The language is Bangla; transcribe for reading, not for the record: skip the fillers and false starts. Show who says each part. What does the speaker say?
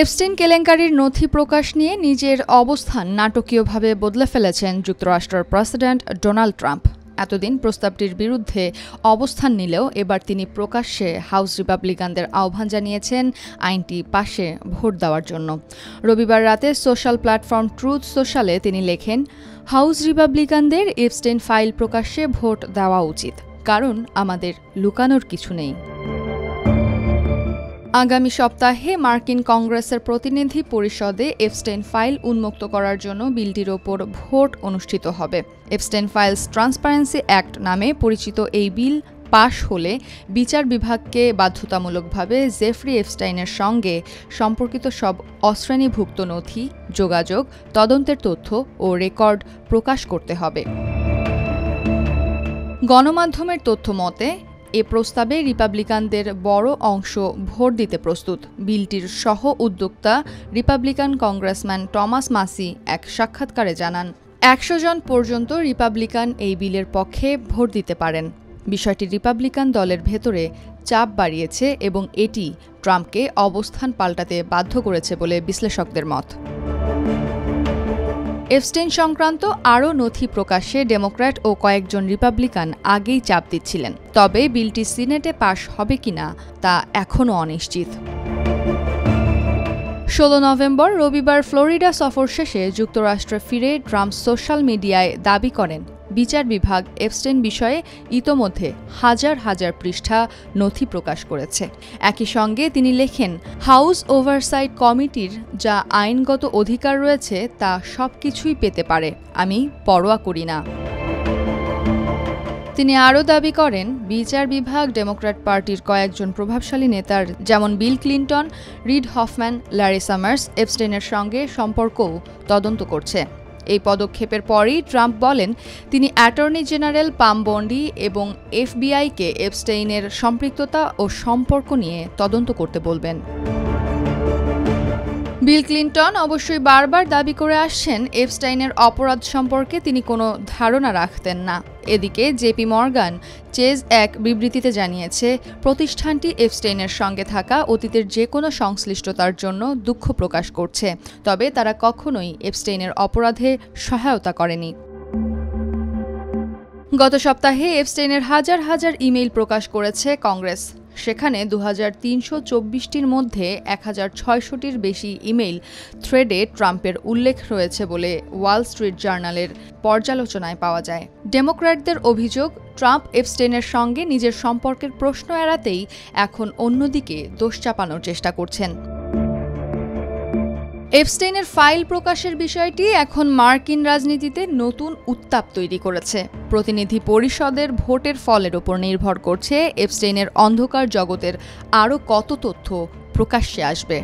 Speaker 1: এপস্টেইন কেলেঙ্কারির নথি প্রকাশ নিয়ে নিজের অবস্থান নাটকীয়ভাবে বদলে ফেলেছেন যুক্তরাষ্ট্রের প্রেসিডেন্ট ডোনাল্ড ট্রাম্প। এতদিন প্রস্তাবটির বিরুদ্ধে অবস্থান নিলেও এবার তিনি প্রকাশ্যে হাউস রিপাবলিকানদের আহ্বান জানিয়েছেন আইনটি পাশে ভোট দেওয়ার জন্য। রবিবার রাতে সোশ্যাল প্ল্যাটফর্ম ট্রুথ সোশ্যালে তিনি লেখেন, হাউস রিপাবলিকানদের এপস্টেইন ফাইল প্রকাশ্যে ভোট দেওয়া উচিত, কারণ আমাদের লুকানোর কিছু নেই। আগামী সপ্তাহে মার্কিন কংগ্রেসের প্রতিনিধি পরিষদে এপস্টেইন ফাইল উন্মুক্ত করার জন্য বিলটির ওপর ভোট অনুষ্ঠিত হবে। এপস্টেইন ফাইলস ট্রান্সপারেন্সি অ্যাক্ট নামে পরিচিত এই বিল পাশ হলে বিচার বিভাগকে বাধ্যতামূলকভাবে জেফ্রি এপস্টাইনের সঙ্গে সম্পর্কিত সব অশ্রেণীভুক্ত নথি, যোগাযোগ, তদন্তের তথ্য ও রেকর্ড প্রকাশ করতে হবে। গণমাধ্যমের তথ্য মতে এ প্রস্তাবে রিপাবলিকানদের বড় অংশ ভোট দিতে প্রস্তুত। বিলটির সহ উদ্যোক্তা রিপাবলিকান কংগ্রেসম্যান টমাস মাসি এক সাক্ষাৎকারে জানান, 100 জন পর্যন্ত রিপাবলিকান এই বিলের পক্ষে ভোট দিতে পারেন। বিষয়টি রিপাবলিকান দলের ভেতরে চাপ বাড়িয়েছে এবং এটি ট্রাম্পকে অবস্থান পাল্টাতে বাধ্য করেছে বলে বিশ্লেষকদের মত। এপস্টেইন সংক্রান্ত আরও নথি প্রকাশে ডেমোক্র্যাট ও কয়েকজন রিপাবলিকান আগেই চাপ দিচ্ছিলেন, তবে বিলটি সিনেটে পাশ হবে কিনা তা এখনও অনিশ্চিত। 16 নভেম্বর রবিবার ফ্লোরিডা সফর শেষে যুক্তরাষ্ট্রে ফিরে ট্রাম্প সোশ্যাল মিডিয়ায় দাবি করেন, বিচার বিভাগ এপস্টেইন বিষয়ে ইতোমধ্যে হাজার হাজার পৃষ্ঠা নথি প্রকাশ করেছে। একই সঙ্গে তিনি লেখেন, হাউস ওভারসাইট কমিটির যা আইনগত অধিকার রয়েছে তা সবকিছুই পেতে পারে, আমি পরোয়া করি না। তিনি আরও দাবি করেন, বিচার বিভাগ ডেমোক্র্যাট পার্টির কয়েকজন প্রভাবশালী নেতার যেমন Bill Clinton, Reid Hoffman, Larry Summers এপস্টেইনের সঙ্গে সম্পর্কও তদন্ত করছে। এই পদক্ষেপের পরই ট্রাম্প বলেন, তিনি অ্যাটর্নি জেনারেল পাম বন্ডি এবং এফবিআইকে এপস্টেইনের সম্পৃক্ততা ও সম্পর্ক নিয়ে তদন্ত করতে বলবেন। বিল ক্লিনটন অবশ্যই বারবার দাবি করে আসছেন, এপস্টেইনের অপরাধ সম্পর্কে তিনি কোনো ধারণা রাখতেন না। এদিকে জেপি মর্গান চেজ এক বিবৃতিতে জানিয়েছে, প্রতিষ্ঠানটি এপস্টেইনের সঙ্গে থাকা অতীতের যে কোনো সংশ্লিষ্টতার জন্য দুঃখ প্রকাশ করছে, তবে তারা কখনোই এপস্টেইনের অপরাধে সহায়তা করেনি। গত সপ্তাহে এপস্টেইনের হাজার হাজার ইমেইল প্রকাশ করেছে কংগ্রেস। সেখানে 2324টির মধ্যে 1066টির বেশি ইমেইল থ্রেডে ট্রাম্পের উল্লেখ রয়েছে বলে ওয়াল স্ট্রিট জার্নালের পর্যালোচনায় পাওয়া যায়। ডেমোক্র্যাটদের অভিযোগ, ট্রাম্প এপস্টেইনের সঙ্গে নিজের সম্পর্কের প্রশ্ন এড়াতেই এখন অন্যদিকে দোষ চাপানোর চেষ্টা করছেন। এপস্টেইনের ফাইল প্রকাশের বিষয়টি এখন মার্কিন রাজনীতিতে নতুন উত্তাপ তৈরি করেছে। প্রতিনিধি পরিষদের ভোটের ফলের ওপর নির্ভর করছে এপস্টেইনের অন্ধকার জগতের আরও কত তথ্য প্রকাশ্যে আসবে।